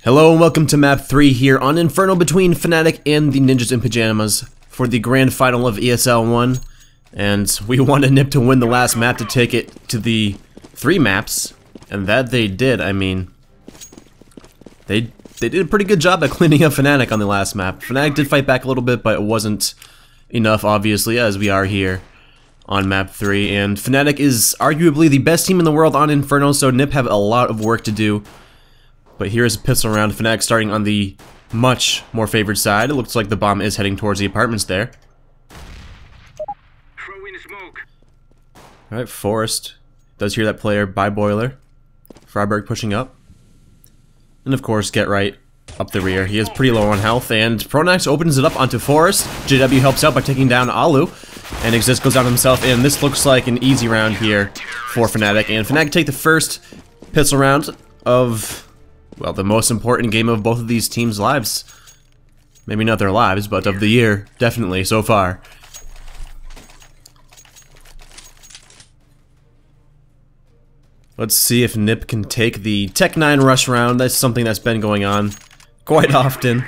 Hello and welcome to map 3 here on Inferno between Fnatic and the Ninjas in Pyjamas for the grand final of ESL 1. And we wanted NiP to win the last map to take it to the 3 maps, and that they did. I mean, they did a pretty good job at cleaning up Fnatic on the last map. Fnatic did fight back a little bit, but it wasn't enough, obviously, as we are here on map 3. And Fnatic is arguably the best team in the world on Inferno, so NiP have a lot of work to do. But here's a pistol round. Fnatic starting on the much more favored side. It looks like the bomb is heading towards the apartments there. Alright, Forest does hear that player by Boiler. Freiberg pushing up. And of course, Get Right up the rear. He is pretty low on health, and Pronax opens it up onto Forest. JW helps out by taking down Alu, and Exist goes down himself, and this looks like an easy round here for Fnatic. And Fnatic take the first pistol round of, well, the most important game of both of these teams' lives. Maybe not their lives, but of the year, definitely, so far. Let's see if NiP can take the Tech 9 rush round. That's something that's been going on quite often.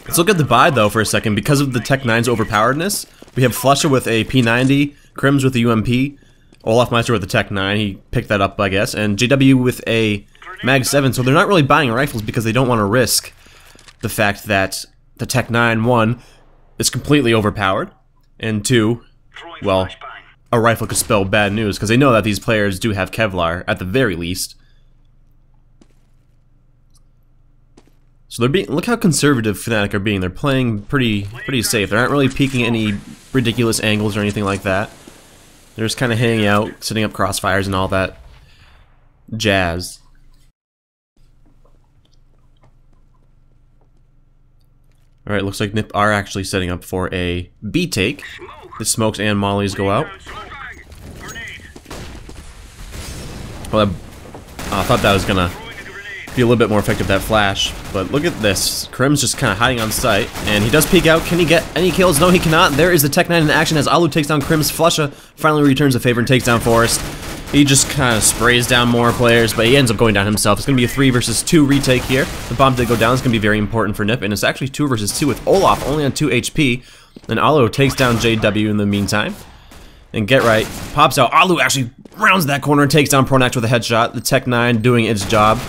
Let's look at the buy, though, for a second. Because of the Tech 9's overpoweredness, we have Flusher with a P90, Crims with a UMP, Olafmeister with a Tech 9, he picked that up, I guess, and JW with a Mag 7, so they're not really buying rifles because they don't want to risk the fact that the Tech 9, 1, is completely overpowered, and 2, well, a rifle could spell bad news, because they know that these players do have Kevlar, at the very least. So they're being, look how conservative Fnatic are being. They're playing pretty safe. They aren't really peeking any ridiculous angles or anything like that. They're just kind of hanging out, setting up crossfires and all that jazz. Alright, looks like NiP are actually setting up for a B take. The smokes and mollies go out. Well, I thought that was gonna be a little bit more effective, that flash. But look at this. Krim's just kind of hiding on sight. And he does peek out. Can he get any kills? No, he cannot. There is the Tech 9 in action as Alu takes down Krim's. Flusha finally returns the favor and takes down Forest. He just kind of sprays down more players, but he ends up going down himself. It's going to be a 3 versus 2 retake here. The bomb did go down. It's going to be very important for NiP, and it's actually 2 versus 2 with Olaf only on 2 HP. And Alu takes down JW in the meantime. And Get Right pops out. Alu actually rounds that corner and takes down Pronax with a headshot. The Tech 9 doing its job.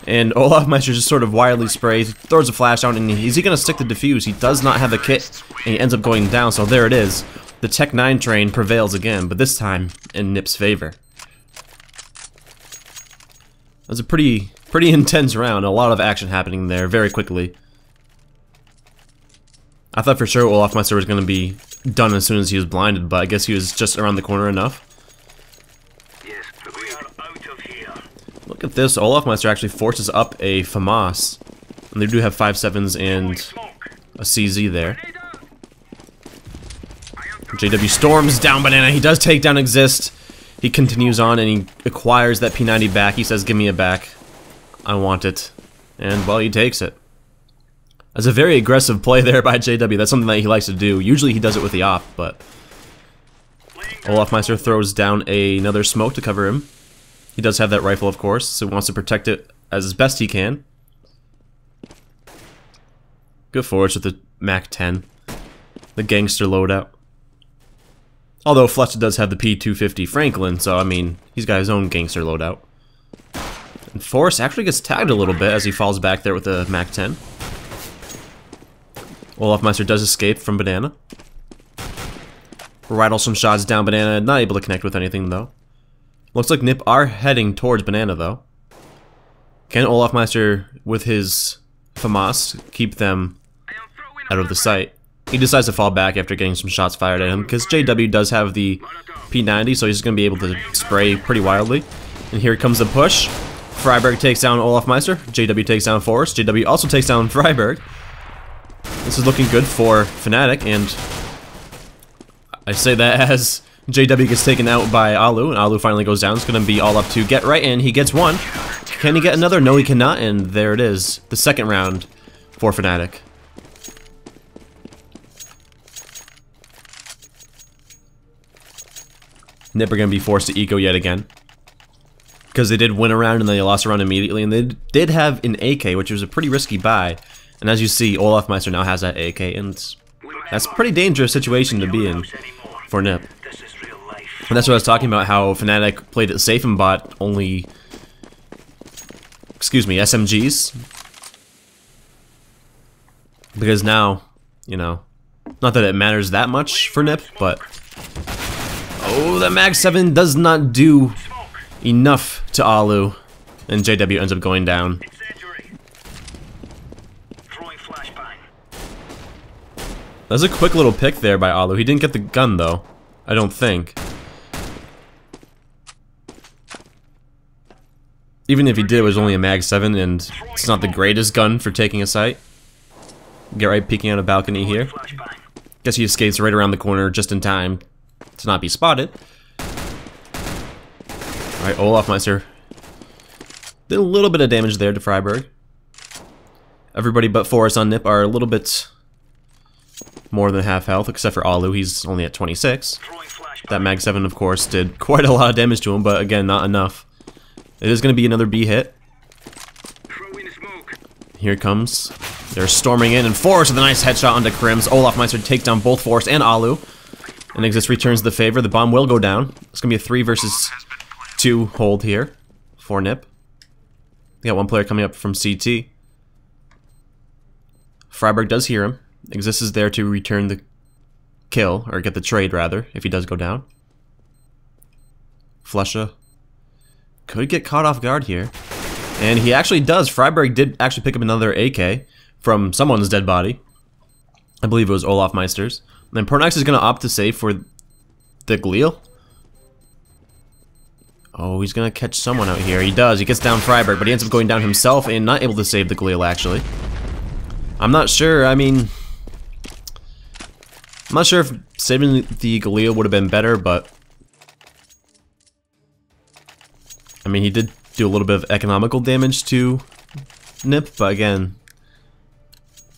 And Olafmeister just sort of wildly sprays, throws a flash out, and is he going to stick the defuse? He does not have a kit, and he ends up going down, so there it is. The Tech 9 train prevails again, but this time in NiP's favor. It was a pretty intense round, a lot of action happening there very quickly. I thought for sure Olafmeister was going to be done as soon as he was blinded, but I guess he was just around the corner enough. Look at this, Olafmeister actually forces up a FAMAS. And they do have 5.7s and a CZ there. JW storms down Banana, he does take down Exist. He continues on and he acquires that P90 back. He says, give me it back. I want it. And, well, he takes it. That's a very aggressive play there by JW. That's something that he likes to do. Usually he does it with the op, but Olafmeister throws down another smoke to cover him. He does have that rifle, of course, so he wants to protect it as best he can. Good Forest with the Mac 10. The gangster loadout. Although Fletcher does have the P250 Franklin, so I mean, he's got his own gangster loadout. And Forrest actually gets tagged a little bit as he falls back there with the Mac 10. Olafmeister does escape from Banana. Rattle some shots down Banana, not able to connect with anything though. Looks like NiP are heading towards Banana though. Can Olafmeister, with his FAMAS, keep them out of the sight? He decides to fall back after getting some shots fired at him, because JW does have the P90, so he's going to be able to spray pretty wildly. And here comes the push. Freiberg takes down Olafmeister. JW takes down Forrest. JW also takes down Freiberg. This is looking good for Fnatic, and I say that as JW gets taken out by Alu, and Alu finally goes down. It's going to be all up to Get Right, and he gets one. Can he get another? No, he cannot, and there it is. The second round for Fnatic. NiP are going to be forced to eco yet again. Because they did win a round and then they lost a round immediately. And they did have an AK, which was a pretty risky buy. And as you see, Olafmeister now has that AK. And that's a pretty dangerous situation to be in for NiP. And that's what I was talking about, how Fnatic played it safe and bought only, SMGs. Because now, you know, not that it matters that much for NiP, but... Oh, the Mag 7 does not do enough to Alu. And JW ends up going down. That was a quick little pick there by Alu. He didn't get the gun, though. I don't think. Even if he did, it was only a Mag 7, and it's not the greatest gun for taking a site. Get right peeking on a balcony here. Guess he escapes right around the corner just in time to not be spotted. Alright, Olafmeister did a little bit of damage there to Freiburg. Everybody but Forrest on NiP are a little bit more than half health, except for Alu. He's only at 26. That Mag 7, of course, did quite a lot of damage to him, but again, not enough. It is going to be another B hit. Here it comes. They're storming in, and Forrest with a nice headshot onto Krims. Olafmeister takes down both Forrest and Alu. And Exist returns the favor. The bomb will go down. It's going to be a 3 versus 2 hold here for NiP. We got one player coming up from CT. Freiburg does hear him. Exist is there to return the kill, or get the trade rather, if he does go down. Flusha could get caught off guard here. And he actually does. Freiburg did actually pick up another AK from someone's dead body. I believe it was Olafmeister's. And then Pronax is going to opt to save for the Gliel. Oh, he's going to catch someone out here. He does. He gets down Freiburg, but he ends up going down himself and not able to save the Gliel, actually. I'm not sure. I mean, I'm not sure if saving the Gliel would have been better, but I mean, he did do a little bit of economical damage to NiP, but again,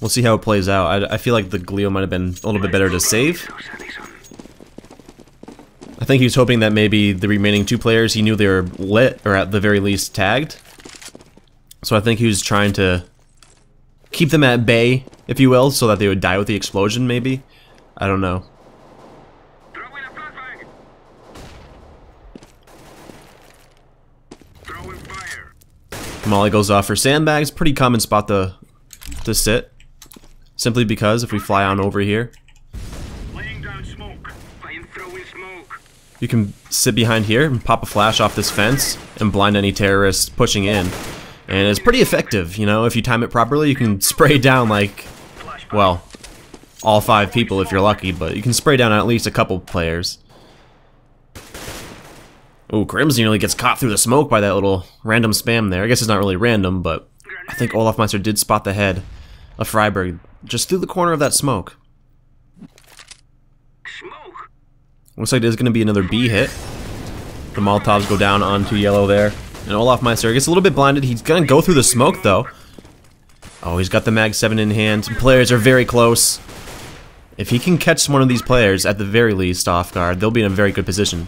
we'll see how it plays out. I feel like the Gliel might have been a little bit better to save. I think he was hoping that maybe the remaining 2 players, he knew they were lit, or at the very least tagged. So I think he was trying to keep them at bay, if you will, so that they would die with the explosion, maybe? I don't know. Molly goes off for sandbags. Pretty common spot to sit. Simply because if we fly on over here, you can sit behind here and pop a flash off this fence and blind any terrorists pushing in. And it's pretty effective, you know, if you time it properly. You can spray down like, well, all 5 people if you're lucky, but you can spray down at least a couple players. Ooh, Krims nearly gets caught through the smoke by that little random spam there. I guess it's not really random, but I think Olafmeister did spot the head of Freiburg just through the corner of that smoke. Looks like there's going to be another B hit. The Molotovs go down onto yellow there. And Olafmeister gets a little bit blinded. He's going to go through the smoke, though. Oh, he's got the Mag 7 in hand. Players are very close. If he can catch one of these players, at the very least, off guard, they'll be in a very good position.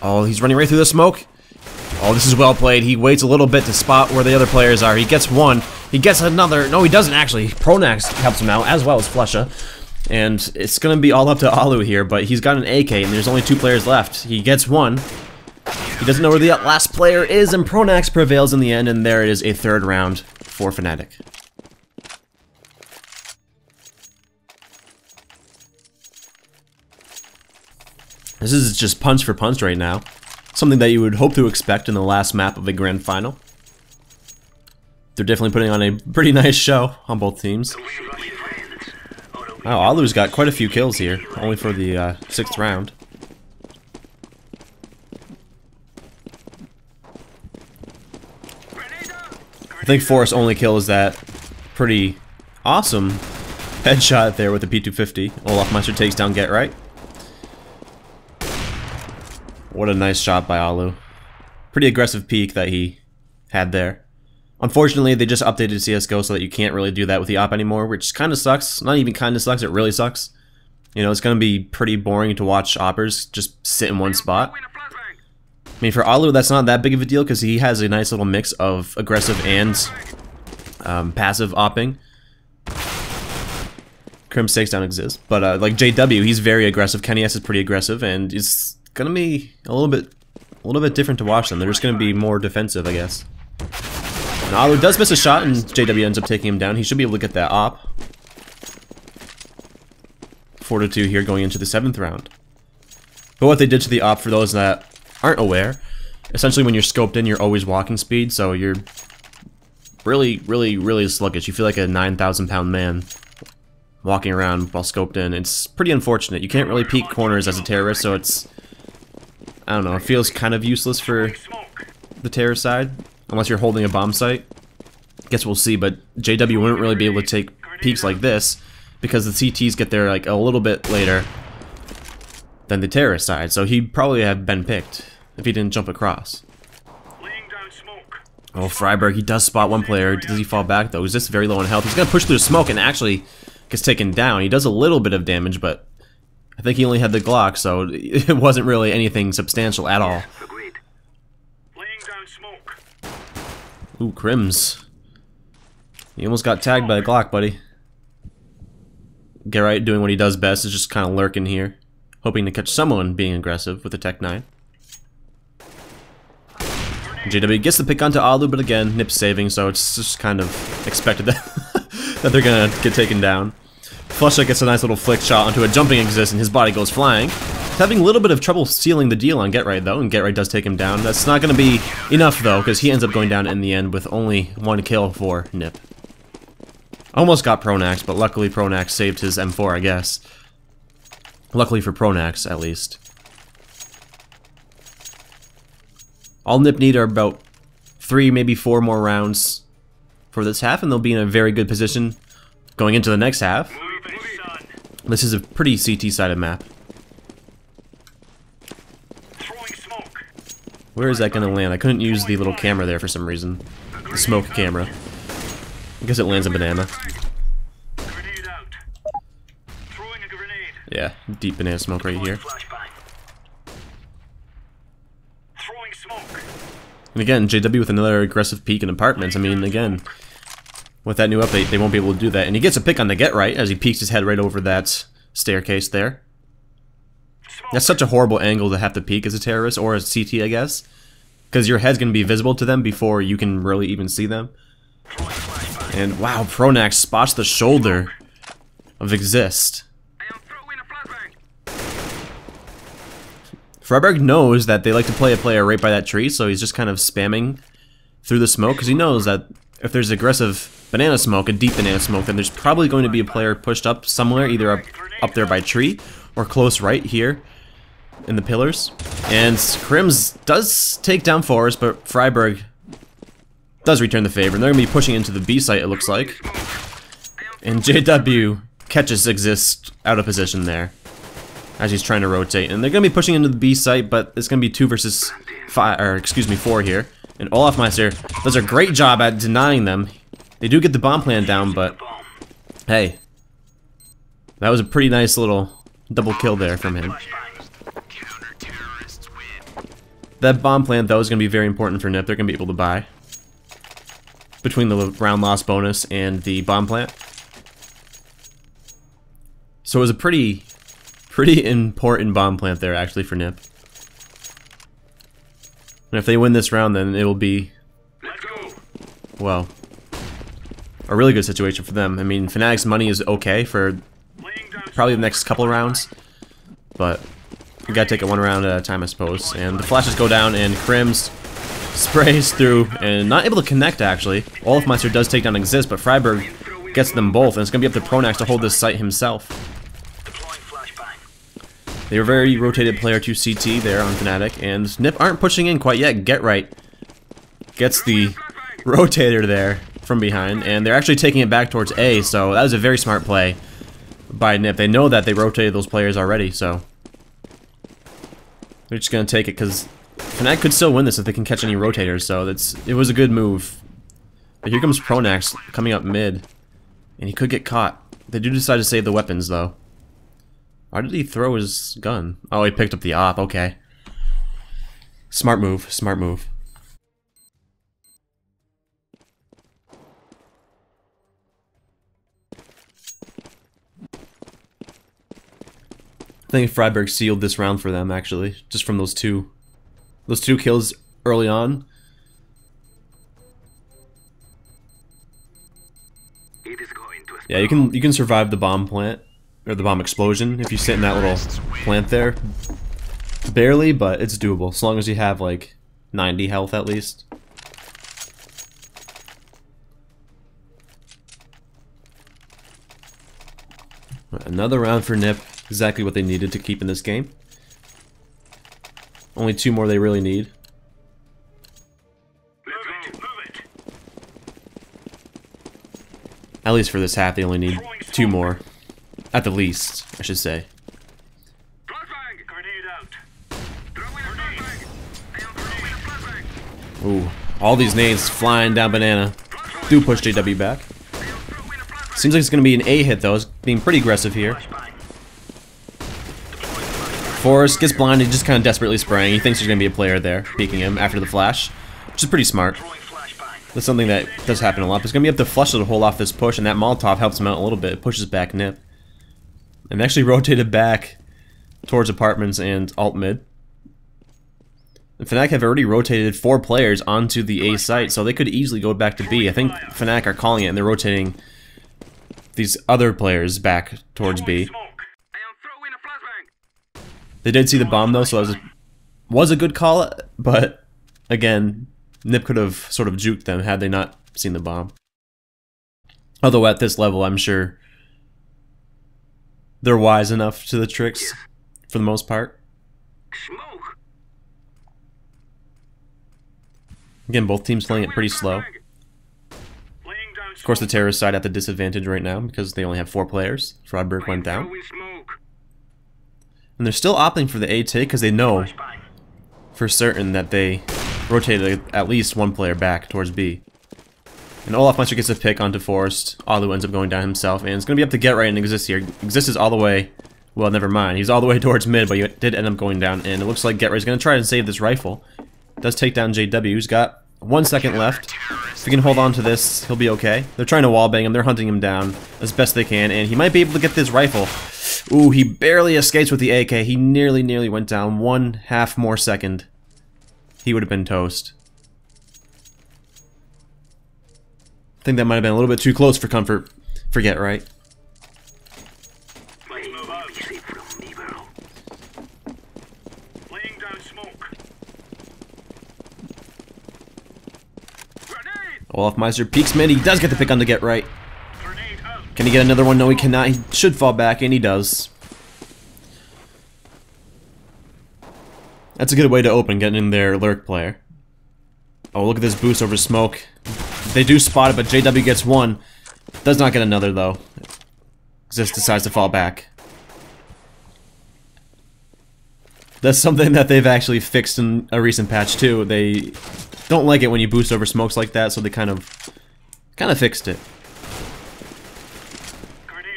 Oh, he's running right through the smoke. Oh, this is well played. He waits a little bit to spot where the other players are. He gets one. He gets another. No, he doesn't actually. Pronax helps him out, as well as Flusha. And it's going to be all up to Alu here, but he's got an AK, and there's only 2 players left. He gets one. He doesn't know where the last player is, and Pronax prevails in the end, and there it is, a 3rd round for Fnatic. This is just punch for punch right now. Something that you would hope to expect in the last map of a grand final. They're definitely putting on a pretty nice show on both teams. Wow, Alu's got quite a few kills here, only for the 6th round. I think Forrest's only kill is that pretty awesome headshot there with the P250. Olafmeister takes down Get Right. What a nice shot by Alu. Pretty aggressive peek that he had there. Unfortunately, they just updated CSGO so that you can't really do that with the op anymore, which kind of sucks. Not even kind of sucks, it really sucks. You know, it's going to be pretty boring to watch oppers just sit in one spot. I mean, for Alu, that's not that big of a deal because he has a nice little mix of aggressive and passive opping. Crim's takedown exists, but like JW, he's very aggressive. Katowice is pretty aggressive, and it's gonna be a little bit different to watch them. They're just gonna be more defensive, I guess. And Alu does miss a shot, and JW ends up taking him down. He should be able to get that op. 4-2 here going into the 7th round. But what they did to the op, for those that aren't aware, essentially when you're scoped in, you're always walking speed, so you're really sluggish. You feel like a 9,000-pound man walking around while scoped in. It's pretty unfortunate. You can't really peek corners as a terrorist, so it's, I don't know, it feels kind of useless for the terrorist side, unless you're holding a bomb site. Guess we'll see, but JW wouldn't really be able to take peeks like this, because the CTs get there like a little bit later than the terrorist side, so he'd probably have been picked if he didn't jump across. Oh, Freiberg, he does spot one player. Does he fall back though? He's just very low on health. He's gonna push through the smoke and actually gets taken down. He does a little bit of damage, but I think he only had the Glock, so it wasn't really anything substantial at all. Ooh, Crims. He almost got tagged by the Glock, buddy. Geralt doing what he does best, is just kind of lurking here, hoping to catch someone being aggressive with the Tech 9. JW gets the pick onto Alu, but again, NiP's saving, so it's just kind of expected that, that they're gonna get taken down. Flushlight gets a nice little flick shot onto a jumping exist, and his body goes flying. He's having a little bit of trouble sealing the deal on GetRight, though, and GetRight does take him down. That's not gonna be enough, though, because he ends up going down in the end with only 1 kill for NiP. Almost got Pronax, but luckily Pronax saved his M4, I guess. Luckily for Pronax, at least. All NiP need are about 3, maybe 4 more rounds for this half, and they'll be in a very good position going into the next half. This is a pretty CT-sided map. Where is that going to land? I couldn't use the little camera there for some reason. The smoke camera. I guess it lands a banana. Yeah, deep banana smoke right here. And again, JW with another aggressive peek in apartments. I mean, again, with that new update, they won't be able to do that. And he gets a pick on the GetRight as he peeks his head right over that staircase there. That's such a horrible angle to have to peek as a terrorist, or a CT, I guess. Because your head's going to be visible to them before you can really even see them. And wow, Pronax spots the shoulder of Exist. Freiberg knows that they like to play a player right by that tree, so he's just kind of spamming through the smoke, because he knows that if there's aggressive banana smoke, a deep banana smoke, then there's probably going to be a player pushed up somewhere, either up there by tree, or close right here in the pillars. And Crims does take down Forrest, but Freiberg does return the favor, and they're going to be pushing into the B site, it looks like. And JW catches Exist out of position there as he's trying to rotate, and they're going to be pushing into the B site, but it's going to be 2 versus 5, or excuse me, 4 here. And Olafmeister does a great job at denying them. They do get the bomb plan down, but hey, that was a pretty nice little double kill there from him. That bomb plant, though, is going to be very important for NiP. They're going to be able to buy between the round loss bonus and the bomb plant. So it was a pretty important bomb plant there, actually, for NiP. And if they win this round, then it will be, well, a really good situation for them. I mean, Fnatic's money is okay for probably the next couple of rounds, but you gotta take it 1 round at a time, I suppose. And the flashes go down, and Crims sprays through, and not able to connect, actually. Olafmeister does take down Exist, but Freiberg gets them both, and it's gonna be up to Pronax to hold this site himself. They were very rotated player to CT there on Fnatic, and NiP aren't pushing in quite yet. GetRight gets the rotator there from behind, and they're actually taking it back towards A, so that was a very smart play by NiP. They know that they rotated those players already, so they're just going to take it, because Fnatic could still win this if they can catch any rotators, so it was a good move. But here comes Pronax coming up mid, and he could get caught. They do decide to save the weapons, though. Why did he throw his gun? Oh, he picked up the op, okay. Smart move, smart move. I think Freiburg sealed this round for them, actually, just from those two kills early on. Yeah, you can survive the bomb plant or the bomb explosion if you sit in that little plant there. Barely, but it's doable as long as you have like 90 health at least. Another round for NiP. Exactly what they needed to keep in this game. Only 2 more they really need. At least for this half, they only need 2 more. At the least, I should say. Ooh, all these nades flying down banana. Do push JW back. Seems like it's going to be an A hit though. It's being pretty aggressive here. Forrest gets blinded, just kind of desperately spraying. He thinks there's going to be a player there, peeking him after the flash, which is pretty smart. That's something that does happen a lot. He's going to be able to flush to hold off this push, and that Molotov helps him out a little bit. It pushes back NiP. And actually rotated back towards apartments and alt mid. And Fnatic have already rotated 4 players onto the A site, so they could easily go back to B. I think Fnatic are calling it, and they're rotating these other players back towards B. They did see the bomb though, so it was a good call, but again, NiP could have sort of juked them had they not seen the bomb. Although at this level, I'm sure they're wise enough to the tricks for the most part. Again, both teams playing it pretty slow. Of course, the terrorist side at the disadvantage right now because they only have 4 players. Freiburg went down. And they're still opting for the A take because they know for certain that they rotated at least 1 player back towards B. And Olafmeister gets a pick onto Forrest. Alu ends up going down himself, and it's going to be up to Get Right and Exist here. Exist is all the way, well, never mind. He's all the way towards mid, but he did end up going down, and it looks like Get Right's going to try and save this rifle. Does take down JW, who's got 1 second left. If he can hold on to this, he'll be okay. They're trying to wallbang him, they're hunting him down as best they can, and he might be able to get this rifle. Ooh, he barely escapes with the AK. He nearly went down. 1/2 more second. He would have been toast. I think that might have been a little bit too close for comfort. Forget, right? Olafmeister peeks mid. He does get the pick on the Get Right. Can he get another one? No, he cannot. He should fall back, and he does. That's a good way to open, getting in their lurk player. Oh, look at this boost over smoke. They do spot it, but JW gets 1. Does not get another, though. Just decides to fall back. That's something that they've actually fixed in a recent patch, too. They don't like it when you boost over smokes like that, so they kind of fixed it.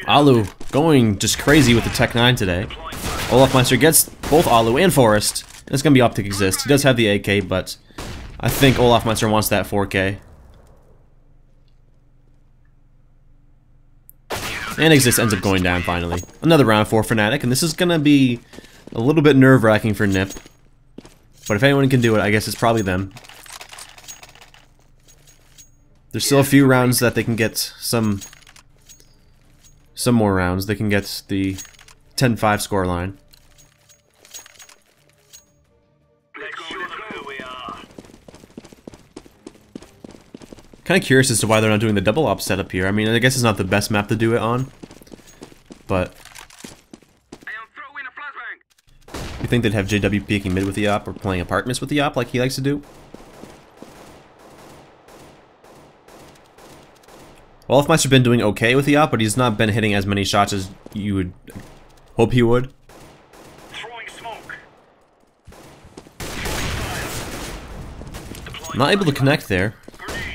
Alu going just crazy with the Tech 9 today. Olafmeister gets both Alu and Forrest. And it's going to be Optic Exist. He does have the AK, but I think Olafmeister wants that 4K. And Exist ends up going down finally. Another round for Fnatic, and this is going to be a little bit nerve-wracking for NiP. But if anyone can do it, I guess it's probably them. There's still a few rounds that they can get some more rounds. They can get the 10-5 scoreline. Kind of curious as to why they're not doing the double op setup here. I mean, I guess it's not the best map to do it on, but you think they'd have JW peeking mid with the op or playing apartments with the op like he likes to do? Well, Olafmeister's been doing okay with the op, but he's not been hitting as many shots as you would hope he would. Not able to connect there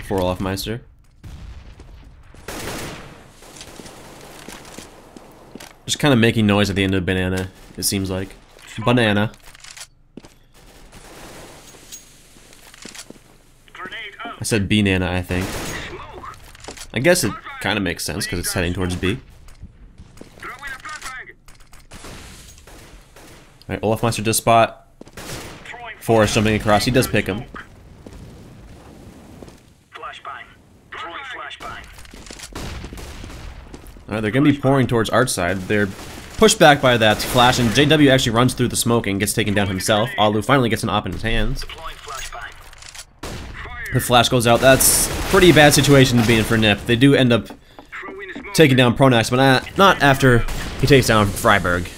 for Olafmeister. Just kind of making noise at the end of banana, it seems like. Banana. said B Nana, I think. I guess it kind of makes sense because it's heading towards B. Alright, Olafmeister does spot Forrest jumping across. He does pick him. Alright, they're going to be pouring towards Art's side. They're pushed back by that flash, and JW actually runs through the smoke and gets taken down himself. Alu finally gets an op in his hands. The flash goes out. That's a pretty bad situation to be in for NiP. They do end up taking down Pronax, but not after he takes down Freiberg.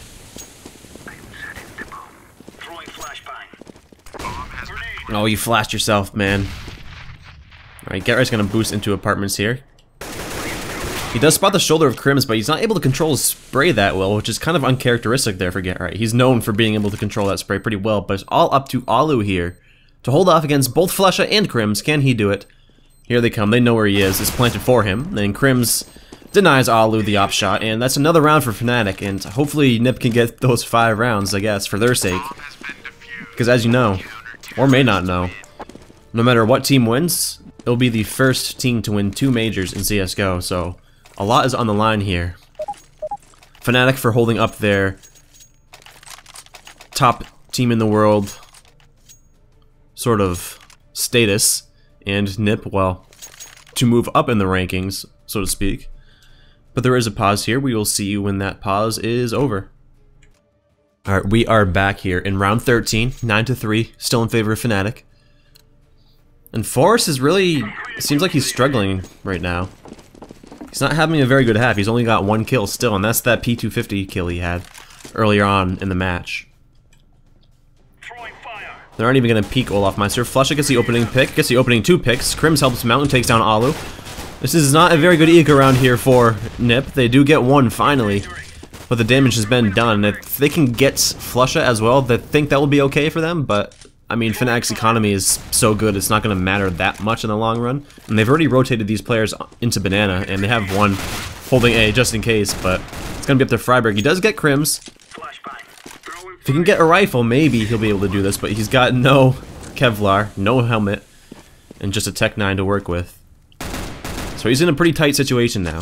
Oh, you flashed yourself, man. Alright, GetRight's gonna boost into apartments here. He does spot the shoulder of Crims, but he's not able to control his spray that well, which is kind of uncharacteristic there for GetRight. He's known for being able to control that spray pretty well, but it's all up to Alu here to hold off against both Flesha and Crims. Can he do it? Here they come. They know where he is. It's planted for him. Then Crims denies Alu the op shot, and that's another round for Fnatic, and hopefully NiP can get those 5 rounds, I guess, for their sake. Because as you know, or may not know, no matter what team wins, it'll be the first team to win 2 majors in CSGO, so a lot is on the line here. Fnatic for holding up their top team in the world sort of status, and NiP, well, to move up in the rankings, so to speak. But there is a pause here. We will see you when that pause is over. Alright, we are back here in round 13, 9-3, still in favor of Fnatic. And Forrest is really, seems like he's struggling right now. He's not having a very good half. He's only got 1 kill still, and that's that P250 kill he had earlier on in the match. They aren't even going to peek Olafmeister. Flusha gets the opening pick, gets the opening 2 picks. Crims helps him out and takes down Alu. This is not a very good eke around here for NiP. They do get 1 finally, but the damage has been done. If they can get Flusha as well, they think that will be okay for them, but I mean, Fnatic's economy is so good, it's not going to matter that much in the long run. And they've already rotated these players into Banana, and they have 1 holding A just in case, but it's going to be up to Freiberg. He does get Crims. If he can get a rifle, maybe he'll be able to do this, but he's got no Kevlar, no helmet, and just a Tech 9 to work with. So he's in a pretty tight situation now.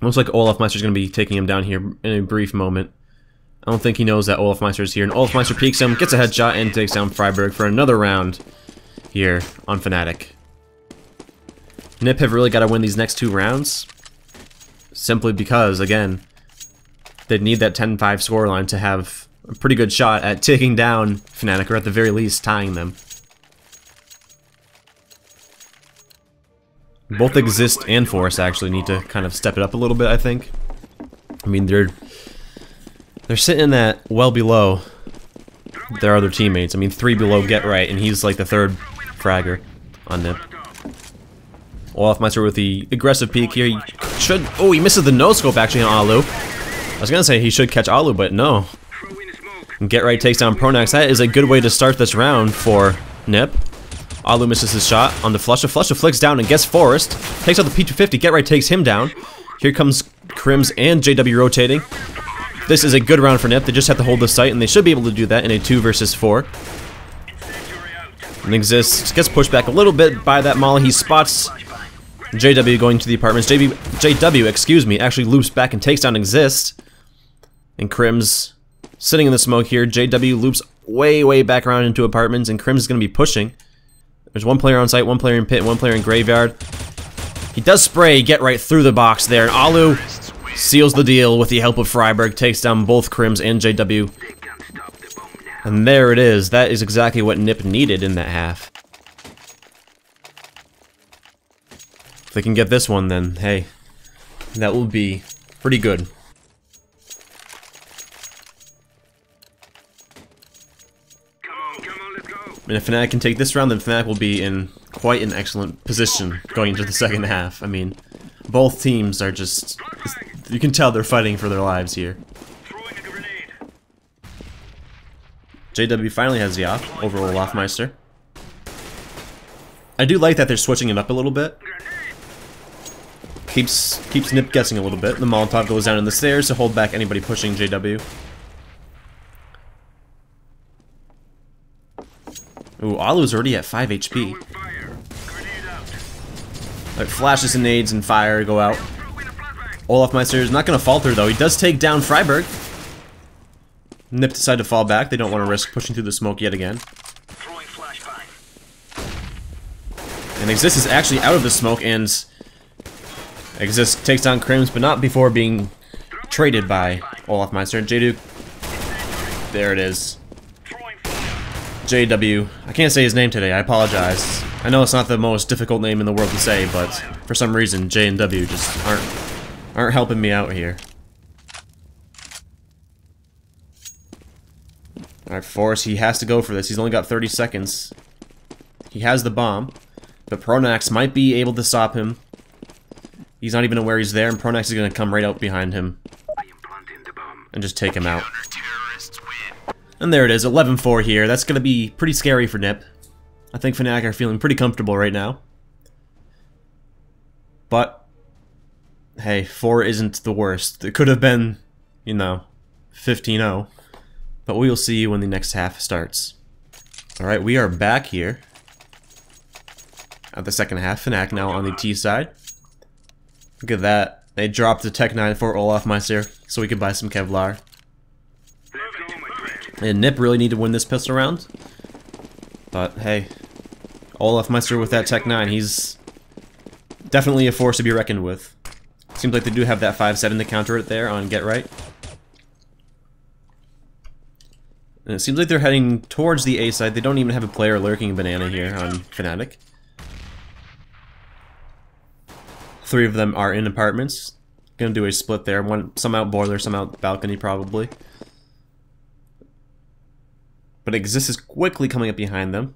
Looks like Olafmeister's going to be taking him down here in a brief moment. I don't think he knows that Olafmeister is here, and Olafmeister peeks him, gets a headshot, and takes down Freiberg for another round here on Fnatic. NiP have really got to win these next 2 rounds, simply because, again, they need that 10-5 scoreline to have a pretty good shot at taking down Fnatic, or at the very least, tying them. Both Exist and Force actually need to kind of step it up a little bit, I think. I mean, they're sitting at well below their other teammates. I mean, 3 below GetRight, and he's like the 3rd fragger on NiP. Olafmeister with the aggressive peek here. He should. Oh, he misses the no-scope actually on Alu. I was gonna say he should catch Alu, but no. And GetRight takes down Pronax. That is a good way to start this round for NiP. Alu misses his shot on the Flusha. Flusha flicks down and gets Forrest. Takes out the P250. GetRight takes him down. Here comes Crims and JW rotating. This is a good round for NiP. They just have to hold the site, and they should be able to do that in a 2 versus 4. And Exist gets pushed back a little bit by that molly. He spots JW going to the apartments. JW, excuse me, actually loops back and takes down Exist. And Crims sitting in the smoke here. JW loops way back around into apartments, and Crims is going to be pushing. There's 1 player on site, 1 player in pit, and 1 player in graveyard. He does spray GetRight through the box there, and Alu seals the deal with the help of Freiberg, takes down both Crims and JW. And there it is. That is exactly what NiP needed in that half. If they can get this one, then hey, that will be pretty good. And if Fnatic can take this round, then Fnatic will be in quite an excellent position going into the second half. I mean, both teams are just... You can tell they're fighting for their lives here. JW finally has the op over Olafmeister. I do like that they're switching it up a little bit. Keeps NiP guessing a little bit. The Molotov goes down in the stairs to hold back anybody pushing JW. Ooh, Alu's already at 5 HP. Like flashes and nades and fire go out. Olafmeister is not going to falter though. He does take down Freiberg. NiP decide to fall back. They don't want to risk pushing through the smoke yet again. And Exist is actually out of the smoke, and Exist takes down Crims, but not before being traded by Olafmeister. J-Duke. There it is. JW. I can't say his name today, I apologize. I know it's not the most difficult name in the world to say, but for some reason J and W just aren't helping me out here. Alright, Force, he has to go for this. He's only got 30 seconds. He has the bomb, but Pronax might be able to stop him. He's not even aware he's there, and Pronax is going to come right out behind him and just take him out. And there it is, 11-4 here. That's going to be pretty scary for NiP. I think Fnatic are feeling pretty comfortable right now. But, hey, 4 isn't the worst. It could have been, you know, 15-0. But we will see when the next half starts. Alright, we are back here at the second half. Fnatic now on the T side. Look at that. They dropped the Tech 9 for Olafmeister so we could buy some Kevlar. And NiP really need to win this pistol round. But hey, Olafmeister with that Tech 9, he's definitely a force to be reckoned with. Seems like they do have that 5-7 to counter it there on Get Right. And it seems like they're heading towards the A side. They don't even have a player lurking banana here on Fnatic. 3 of them are in apartments. Gonna do a split there. Some out boiler, some out balcony probably. But Exist is quickly coming up behind them.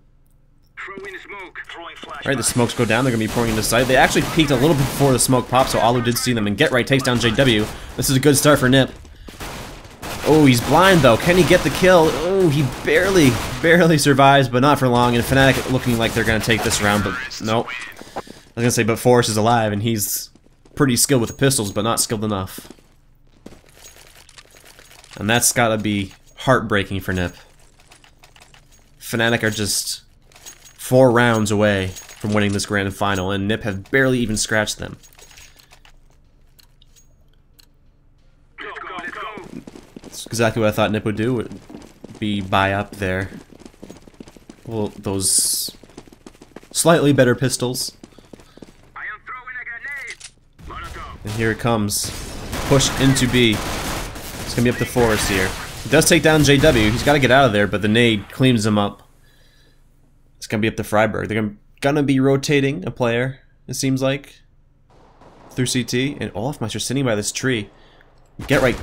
Alright, the smokes go down. They're going to be pouring into sight. They actually peeked a little bit before the smoke popped, so Alu did see them. And Get Right takes down JW. This is a good start for NiP. Oh, he's blind though. Can he get the kill? Oh, he barely survives, but not for long. And Fnatic looking like they're going to take this round, but nope. I was going to say, but Forrest is alive, and he's pretty skilled with the pistols, but not skilled enough. And that's got to be heartbreaking for NiP. Fnatic are just 4 rounds away from winning this grand final, and NiP have barely even scratched them. That's exactly what I thought NiP would do, would be buy up there. Well, those slightly better pistols. And here it comes. Push into B. It's gonna be up to Forrest here. He does take down JW. He's got to get out of there, but the nade cleans him up. It's gonna be up to Freiberg. They're gonna be rotating a player, it seems like, through CT. And Olafmeister sitting by this tree. Get Right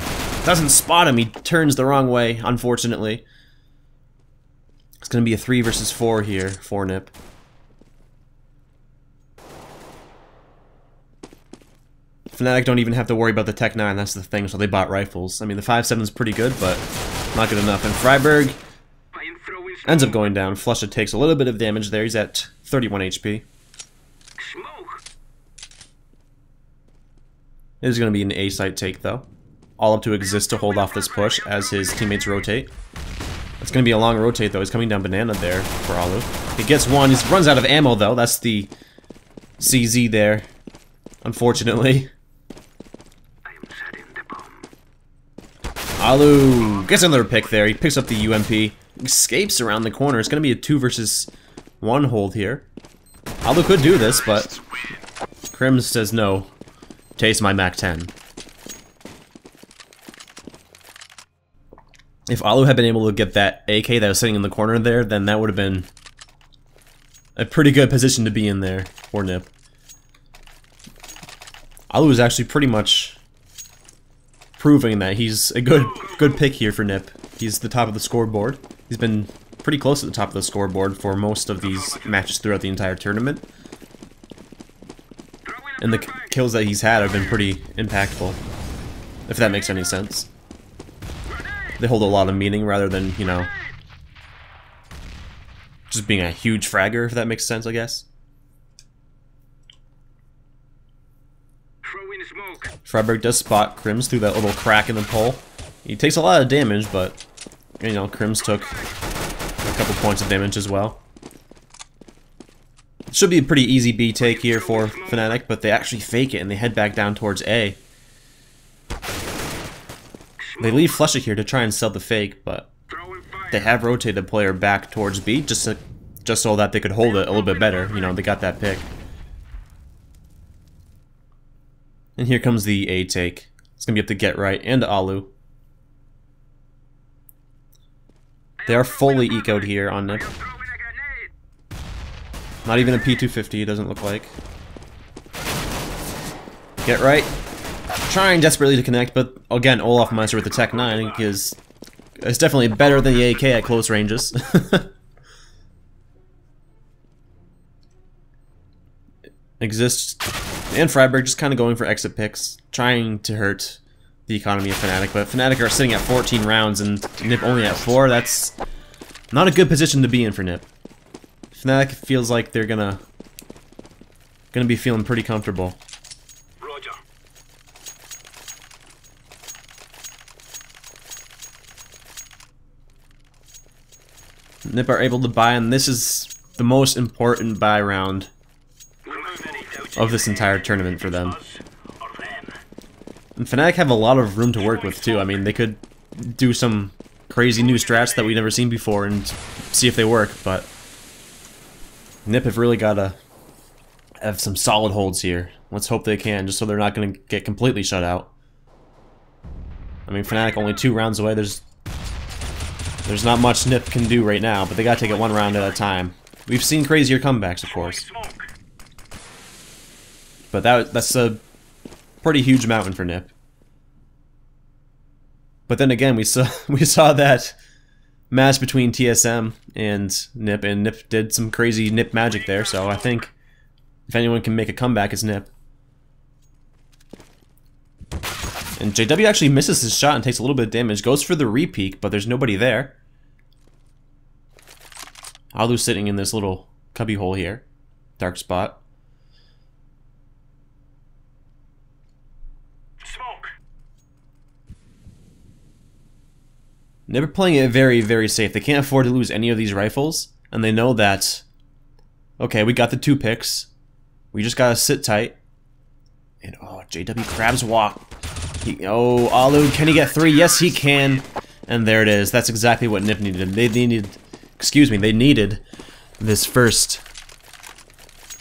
doesn't spot him. He turns the wrong way, unfortunately. It's gonna be a 3 versus 4 here for NiP. Fnatic don't even have to worry about the Tech 9, that's the thing, so they bought rifles. I mean, the 5.7 is pretty good, but not good enough. And Freiberg ends up going down. Flusha takes a little bit of damage there. He's at 31 HP. It is going to be an A-site take, though. All up to Exist to hold off this push as his teammates rotate. It's going to be a long rotate, though. He's coming down banana there for Alu. He gets one. He runs out of ammo, though. That's the CZ there, unfortunately. Alu gets another pick there. He picks up the UMP. Escapes around the corner. It's going to be a 2 versus 1 hold here. Alu could do this, but Crims says no. Taste my MAC-10. If Alu had been able to get that AK that was sitting in the corner there, then that would have been a pretty good position to be in there for NiP. Alu is actually pretty much proving that he's a good pick here for NiP. He's the top of the scoreboard. He's been pretty close at the top of the scoreboard for most of these matches throughout the entire tournament. And the kills that he's had have been pretty impactful, if that makes any sense. They hold a lot of meaning rather than, you know, just being a huge fragger, if that makes sense, I guess. Freiberg does spot Crims through that little crack in the pole. He takes a lot of damage, but, you know, Crims took a couple points of damage as well. It should be a pretty easy B take here for Fnatic, but they actually fake it and they head back down towards A. They leave Flusha here to try and sell the fake, but they have rotated the player back towards B just so that they could hold it a little bit better. You know, they got that pick. And here comes the A take. It's going to be up to Get Right and Alu. They are fully ecoed here on NiP. Not even a P250, it doesn't look like. Get Right. Trying desperately to connect, but again, Olaf Meister with the Tech 9 is definitely better than the AK at close ranges. Exists and Freiburg just kind of going for exit picks, trying to hurt the economy of Fnatic, but Fnatic are sitting at 14 rounds and NiP only at 4. That's not a good position to be in for NiP. Fnatic feels like they're gonna be feeling pretty comfortable. Roger. NiP are able to buy, and this is the most important buy round of this entire tournament for them. And Fnatic have a lot of room to work with too. I mean, they could do some crazy new strats that we've never seen before and see if they work, but NiP have really got to have some solid holds here. Let's hope they can, just so they're not going to get completely shut out. I mean, Fnatic only 2 rounds away. There's not much NiP can do right now, but they got to take it 1 round at a time. We've seen crazier comebacks, of course. But that's a pretty huge mountain for NiP. But then again, we saw that match between TSM and NiP did some crazy NiP magic there, so I think if anyone can make a comeback, it's NiP. And JW actually misses his shot and takes a little bit of damage, goes for the re-peek, but there's nobody there. Alu's sitting in this little cubby hole here. Dark spot. NiP are playing it very, very safe. They can't afford to lose any of these rifles, and they know that, okay, we got the 2 picks. We just gotta sit tight. And oh, JW grabs walk. Alu, can he get 3? Yes, he can. And there it is. That's exactly what NiP needed. They needed this first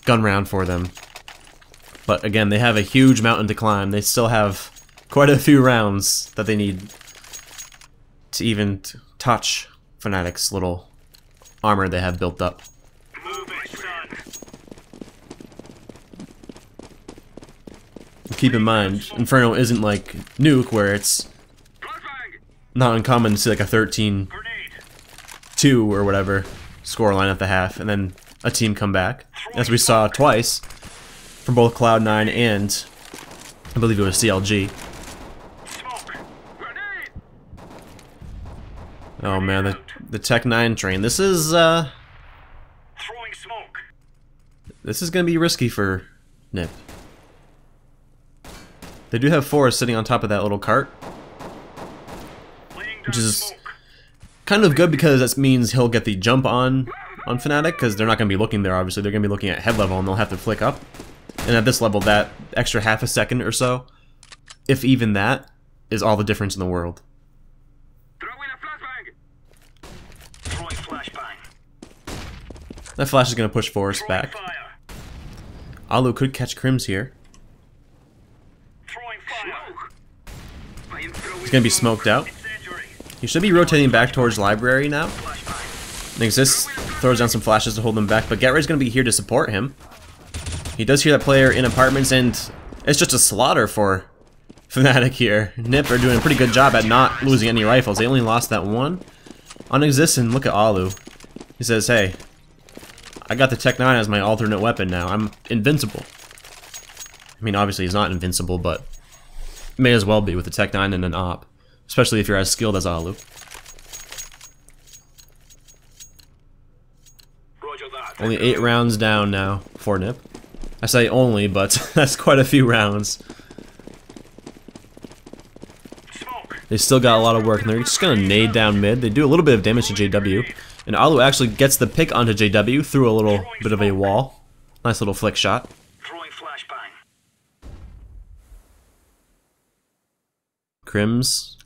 gun round for them. But again, they have a huge mountain to climb. They still have quite a few rounds that they need to even touch Fnatic's little armor they have built up. Keep in mind, Inferno isn't like Nuke, where it's not uncommon to see like a 13-2 or whatever scoreline at the half, and then a team come back, as we saw twice from both Cloud9 and I believe it was CLG. Oh man, the Tech 9 train. This is gonna be risky for NiP. They do have Forrest sitting on top of that little cart, which is kind of good because that means he'll get the jump on Fnatic, because they're not gonna be looking there. Obviously, they're gonna be looking at head level, and they'll have to flick up. And at this level, that extra half a second or so, if even that, is all the difference in the world. That flash is going to push Forrest back. Alu could catch Crims here. He's going to be smoked out. He should be rotating back towards Library now. Exists throws down some flashes to hold him back, but GetRight's going to be here to support him. He does hear that player in apartments, and it's just a slaughter for Fnatic here. NiP are doing a pretty good job at not losing any rifles. They only lost that one on Exist, and look at Alu. He says, hey, I got the Tech 9 as my alternate weapon now. I'm invincible. I mean, obviously he's not invincible, but may as well be with the Tech 9 and an op. Especially if you're as skilled as Alu. Only 8 rounds down now for NiP. I say only, but that's quite a few rounds. They still got a lot of work, and they're just gonna nade down mid. They do a little bit of damage to JW. And Alu actually gets the pick onto JW through a little bit of a wall. Nice little flick shot. Throwing flashbang. Crims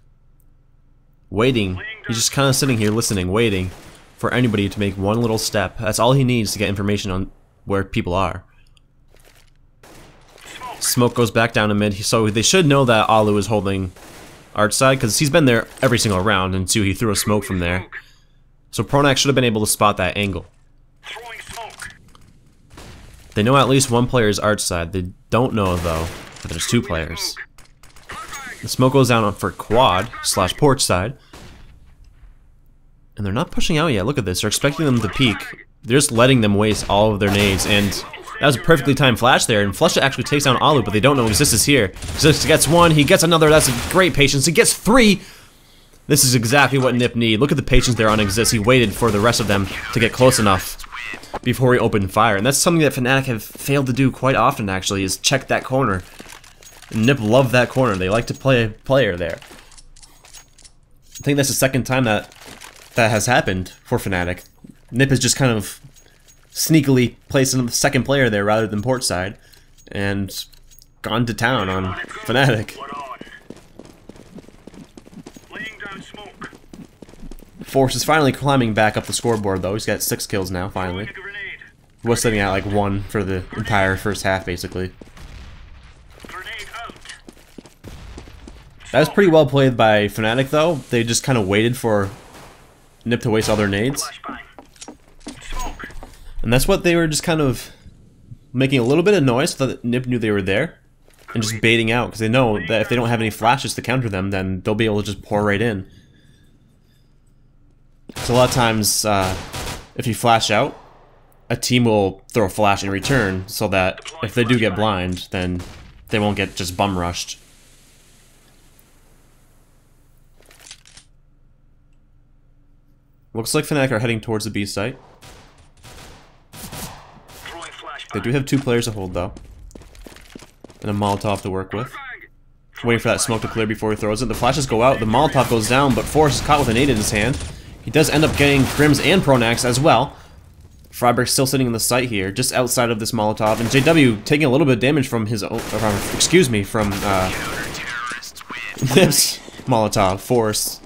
waiting. He's just kind of sitting here listening, waiting for anybody to make one little step. That's all he needs to get information on where people are. Smoke goes back down to mid, so they should know that Alu is holding Arch side, because he's been there every single round, and two, he threw a smoke from there. So Pronax should have been able to spot that angle. They know at least one player is Arch side. They don't know, though, that there's two players. The smoke goes down for quad / porch side. And they're not pushing out yet. Look at this. They're expecting them to peek. They're just letting them waste all of their nades. And that was a perfectly timed flash there. And Flusha actually takes down Alu, but they don't know Exist is here. Exist gets one. He gets another. That's a great patience. He gets three. This is exactly what NiP need. Look at the patience there on Exist. He waited for the rest of them to get close enough before he opened fire. And that's something that Fnatic have failed to do quite often, actually, is check that corner. And NiP love that corner. They like to play a player there. I think that's the second time that has happened for Fnatic. NiP has just kind of sneakily placed a second player there rather than port side and gone to town on Fnatic. Force is finally climbing back up the scoreboard though. He's got 6 kills now, finally. He was sitting at like 1 for the entire first half, basically. That was pretty well played by Fnatic though. They just kind of waited for NiP to waste all their nades. And that's what they were just kind of making a little bit of noise so that NiP knew they were there. And just baiting out, because they know that if they don't have any flashes to counter them, then they'll be able to just pour right in. So a lot of times, if you flash out, a team will throw a flash in return, so that if they do get blind, then they won't get just bum rushed. Looks like Fnatic are heading towards the B site. They do have 2 players to hold though. And a Molotov to work with. Waiting for that smoke to clear before he throws it. The flashes go out, the Molotov goes down, but Force is caught with a nade in his hand. He does end up getting Crims and Pronax as well. Freiberg's still sitting in the site here, just outside of this Molotov, and JW taking a little bit of damage from his own, from NiP's Molotov, Force.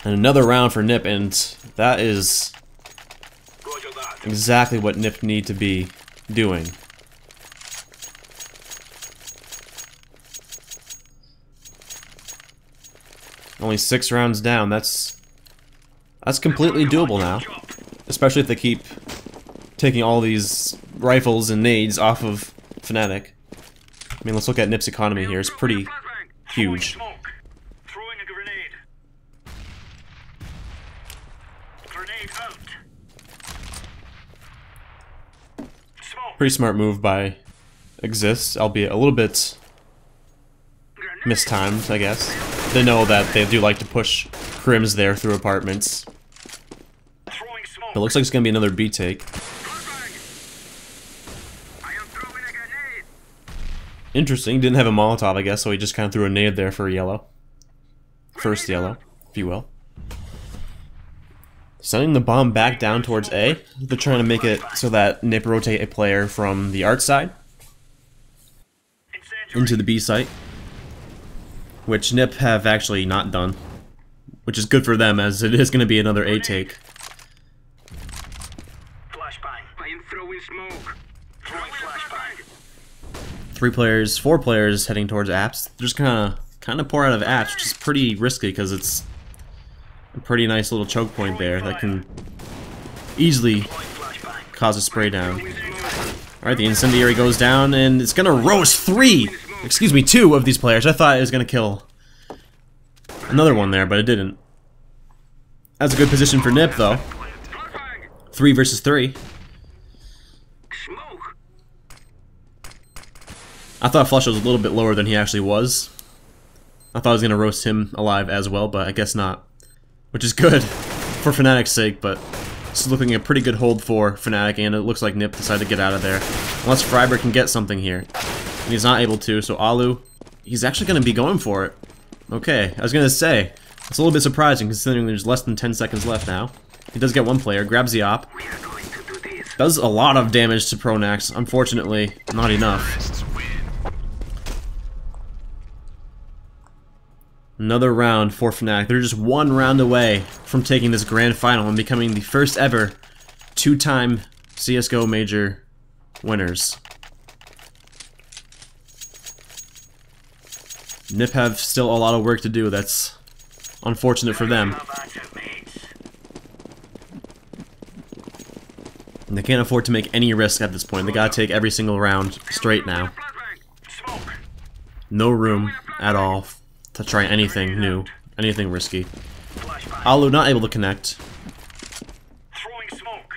And another round for NiP, and that is exactly what NiP need to be doing. Only 6 rounds down. That's completely doable now, especially if they keep taking all these rifles and nades off of Fnatic. I mean, let's look at NiP's economy here. It's pretty huge. Pretty smart move by Exist, albeit a little bit mistimed, I guess. They know that they do like to push Crims there through apartments. It looks like it's gonna be another B take. Interesting, didn't have a Molotov, I guess, so he just kind of threw a nade there for yellow. First yellow, if you will. Sending the bomb back down towards A. They're trying to make it so that NiP rotate a player from the Arch side into the B site, which NiP have actually not done, which is good for them as it is going to be another A take. Three players, 4 players heading towards apps. They're just kind of pour out of apps, which is pretty risky because it's a pretty nice little choke point there that can easily cause a spray down. Alright, the incendiary goes down and it's gonna roast 2 of these players. I thought it was gonna kill another one there, but it didn't. That's a good position for NiP though. 3 versus 3. I thought Flush was a little bit lower than he actually was. I thought I was gonna roast him alive as well, but I guess not. Which is good for Fnatic's sake, but it's looking a pretty good hold for Fnatic, and it looks like NiP decided to get out of there. Unless Freiberg can get something here. And he's not able to, so Alu, he's actually going to be going for it. Okay, I was going to say, it's a little bit surprising considering there's less than 10 seconds left now. He does get one player, grabs the op. Does a lot of damage to Pronax. Unfortunately, not enough. Another round for Fnatic. They're just one round away from taking this grand final and becoming the first ever two-time CSGO major winners. NiP have still a lot of work to do. That's unfortunate for them. And they can't afford to make any risk at this point. They gotta take every single round straight now. No room at all to try anything new, anything risky. Alu not able to connect. Throwing smoke.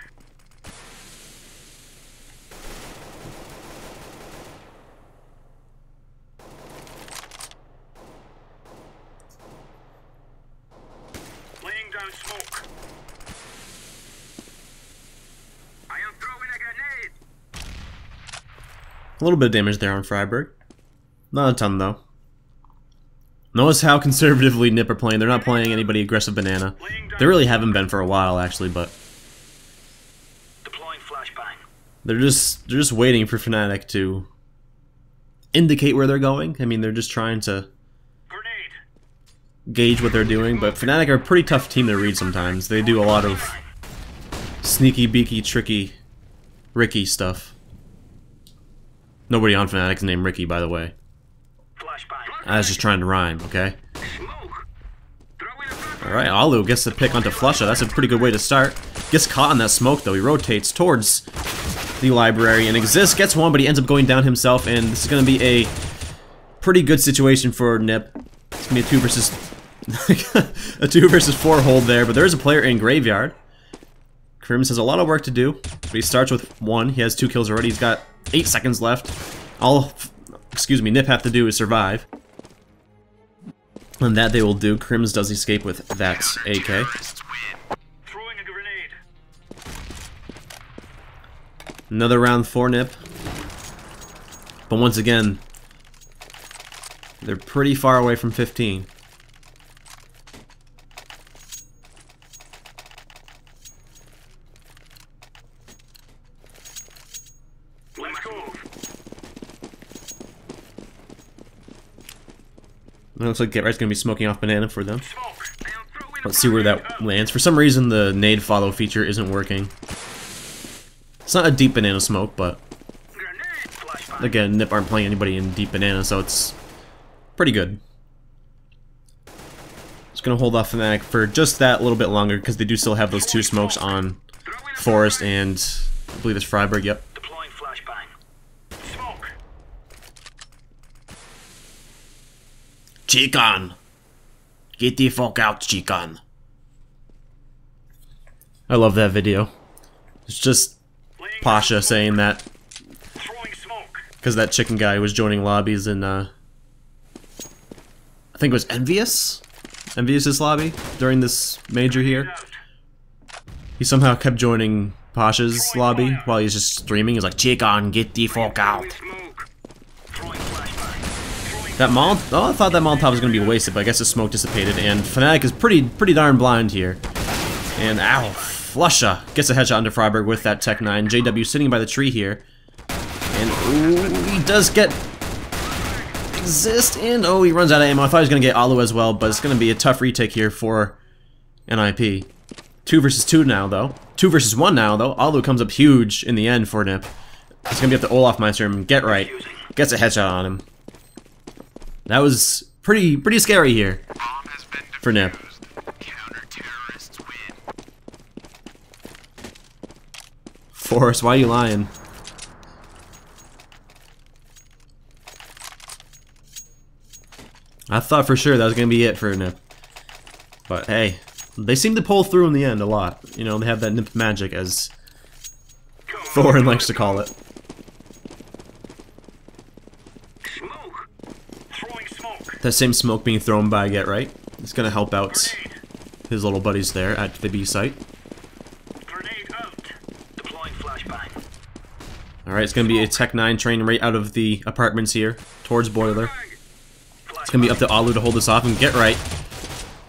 Laying down smoke. I am throwing a grenade. A little bit of damage there on Freiburg. Not a ton though. Notice how conservatively NiP are playing. They're not playing anybody aggressive banana. They really haven't been for a while actually, but Deploying flashbang. they're just waiting for Fnatic to indicate where they're going. I mean, they're just trying to Grenade. gauge what they're doing, but Fnatic are a pretty tough team to read sometimes. They do a lot of sneaky, beaky, tricky, Ricky stuff. Nobody on Fnatic is named Ricky, by the way. I was just trying to rhyme, okay? Alright, Alu gets the pick onto Flusha. That's a pretty good way to start. Gets caught in that smoke, though. He rotates towards the library and exists. Gets one, but he ends up going down himself, and this is going to be a pretty good situation for NiP. It's going to be a 2 versus 4 hold there, but there is a player in Graveyard. Crims has a lot of work to do, but he starts with 1. He has 2 kills already. He's got 8 seconds left. All, NiP have to do is survive. And that they will do. Crims does escape with that AK. Throwing a grenade. Another round for NiP. But once again, they're pretty far away from 15. Let's go. It looks like GetRight's gonna be smoking off banana for them. Let's see where that lands. For some reason, the nade follow feature isn't working. It's not a deep banana smoke, but again, NiP aren't playing anybody in deep banana, so it's pretty good. Just gonna hold off Fnatic for just that little bit longer because they do still have those 2 smokes on Forest and I believe it's Freiburg. Yep. Deploying flashbang. Smoke. Chican! Get the fuck out, Chican. I love that video. It's just Pasha saying that Throwing smoke. because that chicken guy was joining lobbies in, I think it was Envious's lobby during this major here. He somehow kept joining Pasha's lobby while he's just streaming. He's like, Chican, get the fuck out. That Molotov, oh, I thought that Molotov was going to be wasted, but I guess the smoke dissipated, and Fnatic is pretty darn blind here. And ow, Flusha gets a headshot under Freiburg with that Tech 9. JW sitting by the tree here. And ooh, he does get exist, and oh, he runs out of ammo. I thought he was going to get Alu as well, but it's going to be a tough retake here for NiP. 2 versus 2 now, though. 2 versus 1 now, though. Alu comes up huge in the end for NiP. It's going to be up to Olafmeister and GetRight. Gets a headshot on him. That was pretty scary here for NiP. Forrest, why are you lying? I thought for sure that was going to be it for NiP. But hey, they seem to pull through in the end a lot. You know, they have that NiP magic, as Thorin likes to call it. That same smoke being thrown by GetRight is going to help out his little buddies there at the B site. Alright, it's going to be a Tech 9 train right out of the apartments here towards Boiler. It's going to be up to Alu to hold this off, and GetRight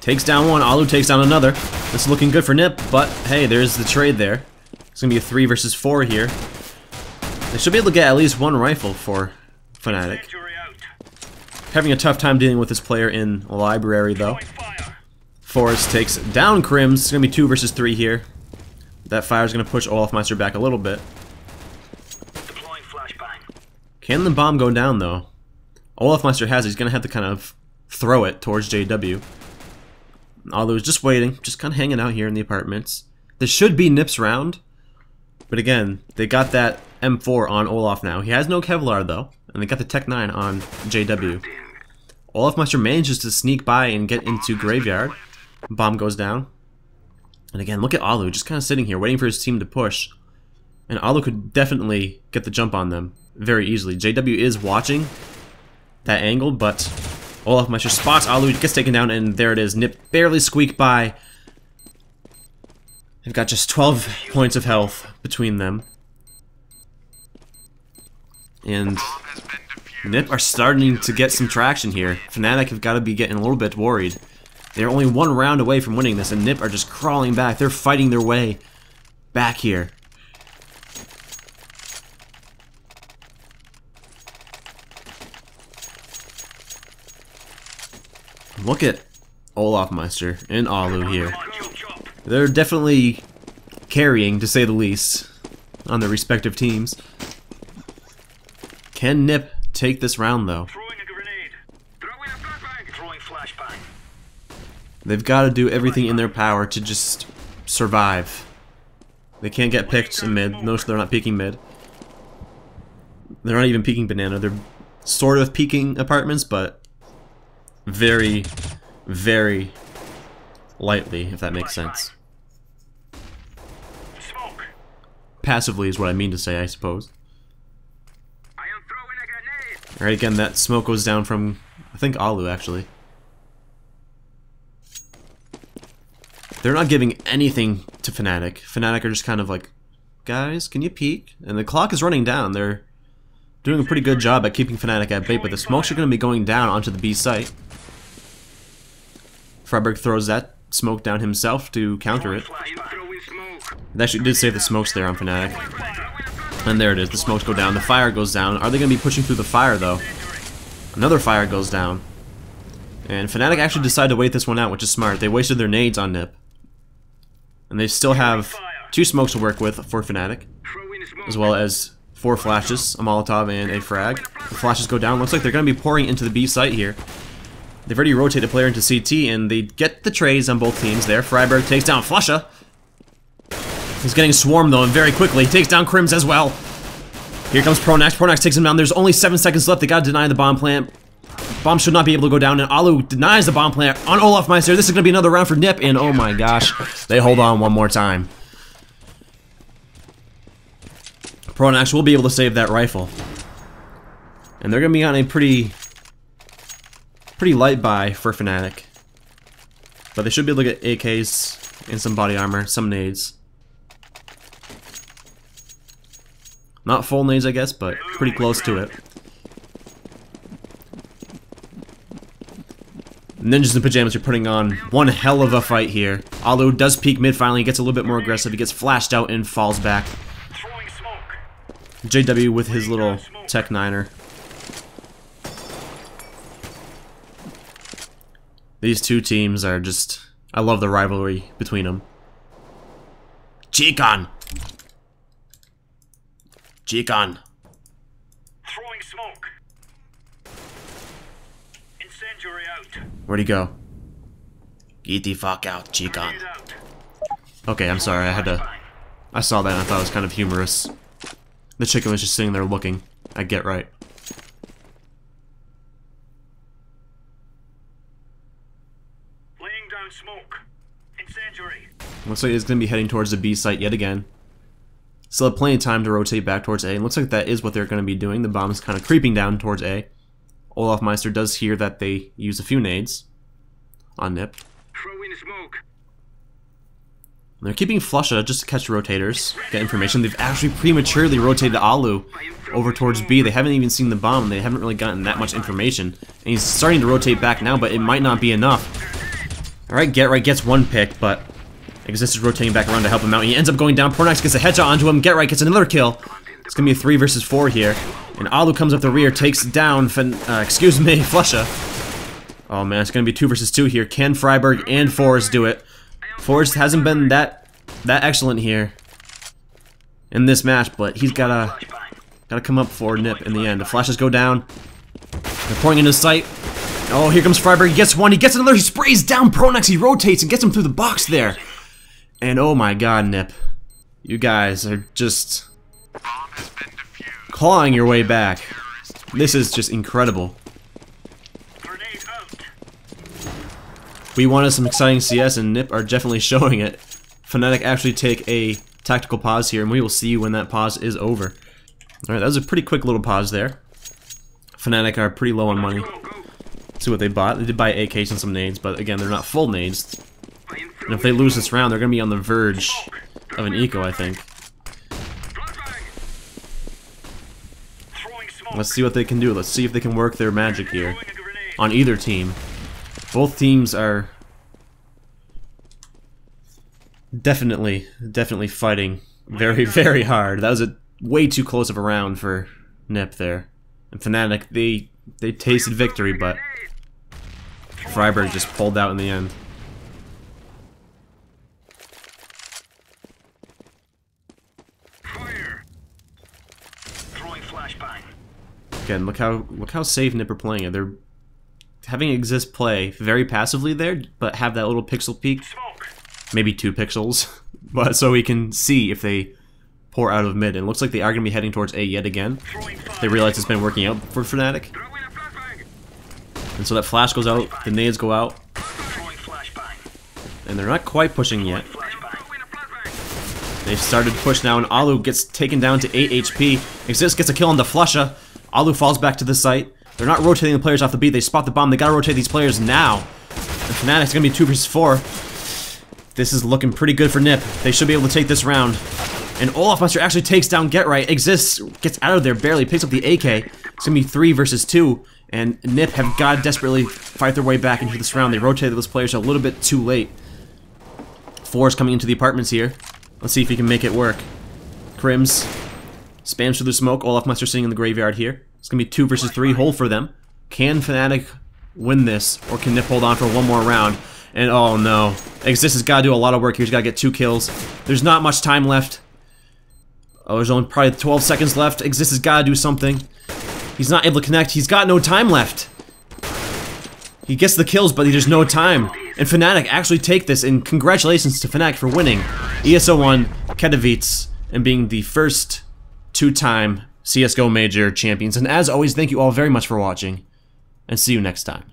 takes down one, Alu takes down another. This is looking good for NiP, but hey, there's the trade there. It's gonna be a 3 versus 4 here. They should be able to get at least one rifle for Fnatic. Having a tough time dealing with this player in library though. Forrest takes down Crims. It's gonna be 2 versus 3 here. That fire is gonna push Olafmeister back a little bit. Can the bomb go down though? Olafmeister has it. He's gonna have to kind of throw it towards JW. Although he's just waiting, just kind of hanging out here in the apartments. This should be NiP's round, but again, they got that M4 on Olaf now. He has no Kevlar though, and they got the Tech 9 on JW. Olafmeister manages to sneak by and get into Graveyard. Bomb goes down. And again, look at Alu, just kind of sitting here, waiting for his team to push. And Alu could definitely get the jump on them very easily. JW is watching that angle, but Olafmeister spots Alu, gets taken down, and there it is. NiP barely squeaked by. They've got just 12 points of health between them. And NiP are starting to get some traction here. Fnatic have got to be getting a little bit worried. They're only 1 round away from winning this, and NiP are just crawling back. They're fighting their way back here. Look at Olafmeister and Alu here. They're definitely carrying, to say the least, on their respective teams. Can NiP take this round, though? They've got to do everything in their power to just survive. They can't get picked in mid. Notice they're not peeking mid. They're not even peeking banana. They're sort of peeking apartments, but very, very lightly, if that makes sense. Passively is what I mean to say, I suppose. Alright, again, that smoke goes down from, I think, Alu, actually. They're not giving anything to Fnatic. Fnatic are just kind of like, guys, can you peek? And the clock is running down. They're doing a pretty good job at keeping Fnatic at bay, but the smokes are going to be going down onto the B site. Freiberg throws that smoke down himself to counter it. They actually did save the smokes there on Fnatic. And there it is, the smokes go down, the fire goes down. Are they going to be pushing through the fire though? Another fire goes down. And Fnatic actually decided to wait this one out, which is smart. They wasted their nades on NiP. And they still have 2 smokes to work with for Fnatic, as well as 4 flashes, a Molotov and a frag. The flashes go down. Looks like they're going to be pouring into the B site here. They've already rotated a player into CT, and they get the trades on both teams there. Freiberg takes down Flusha. He's getting swarmed, though, and very quickly. He takes down Crims as well. Here comes Pronax. Pronax takes him down. There's only 7 seconds left. They gotta deny the bomb plant. Bomb should not be able to go down, and Alu denies the bomb plant on Olafmeister. This is gonna be another round for NiP, and oh my gosh, they hold on one more time. Pronax will be able to save that rifle. And they're gonna be on a pretty light buy for Fnatic. But they should be able to get AKs and some body armor, some nades. Not full nades, I guess, but pretty close to it. Ninjas in Pyjamas are putting on one hell of a fight here. Alu does peek mid finally, he gets a little bit more aggressive, he gets flashed out and falls back. JW with his little Tech 9er. These two teams are just... I love the rivalry between them. Chikon! Chikon! Throwing smoke. Incendiary out. Where'd he go? Get the fuck out, Chikon. Okay, I'm sorry, I saw that and I thought it was kind of humorous. The chicken was just sitting there looking. I get right. Laying down smoke. Incendiary. Looks like it's going to be heading towards the B site yet again. Still have plenty of time to rotate back towards A. And looks like that is what they're going to be doing. The bomb is kind of creeping down towards A. Olafmeister does hear that they use a few nades on NiP. Throwing smoke. And they're keeping Flusha just to catch rotators, get information. They've actually prematurely rotated Alu over towards B. They haven't even seen the bomb. They haven't really gotten that much information. And he's starting to rotate back now, but it might not be enough. Alright, Get Right gets one pick, but Exist is rotating back around to help him out. He ends up going down. Pronax gets a headshot onto him. Get Right gets another kill. It's gonna be a 3 versus 4 here. And Alu comes up the rear, takes down Flusha. Oh man, it's gonna be 2 versus 2 here. Can Freiberg and Forrest do it? Forrest hasn't been that excellent here in this match, but he's gotta come up for NiP in the end. The flashes go down. They're pouring into sight. Oh, here comes Freiberg. He gets one. He gets another. He sprays down Pronax. He rotates and gets him through the box there. And oh my god, NiP. You guys are just clawing your way back. This is just incredible. We wanted some exciting CS, and NiP are definitely showing it. Fnatic actually take a tactical pause here, and we will see when that pause is over. Alright, that was a pretty quick little pause there. Fnatic are pretty low on money. Let's see what they bought. They did buy AKs and some nades, but again, they're not full nades. And if they lose this round, they're going to be on the verge of an eco, I think. Let's see what they can do. Let's see if they can work their magic here on either team. Both teams are definitely fighting very, very hard. That was a way too close of a round for NiP there. And Fnatic, they tasted victory, but Freiberg just pulled out in the end. Again, look how safe NiP are playing it. They're having Exist play very passively there, but have that little pixel peek, maybe 2 pixels, but so we can see if they pour out of mid. And it looks like they are going to be heading towards A yet again. They realize it's been working out for Fnatic. And so that flash goes out, the nades go out, and they're not quite pushing yet. They've started to push now, and Alu gets taken down to 8 HP. Exist gets a kill on the Flusha. Alu falls back to the site. They're not rotating the players off the B. They spot the bomb. They gotta rotate these players now. And Fnatic's gonna be 2 versus 4. This is looking pretty good for NiP. They should be able to take this round. And Olafmeister actually takes down Get Right. Exists, gets out of there barely, picks up the AK. It's gonna be 3 versus 2. And NiP have got to desperately fight their way back into this round. They rotated those players a little bit too late. Forrest coming into the apartments here. Let's see if he can make it work. Crims spams through the smoke. Olafmeister sitting in the graveyard here. It's gonna be 2 versus 3 hole for them. Can Fnatic win this, or can NiP hold on for one more round? And oh no, Exist has got to do a lot of work here. He's got to get 2 kills. There's not much time left. Oh, there's only probably 12 seconds left. Exist has got to do something. He's not able to connect. He's got no time left. He gets the kills, but there's no time. And Fnatic actually take this, and congratulations to Fnatic for winning ESO 1 Katowice and being the first 2-time CSGO Major champions. And as always, thank you all very much for watching, and see you next time.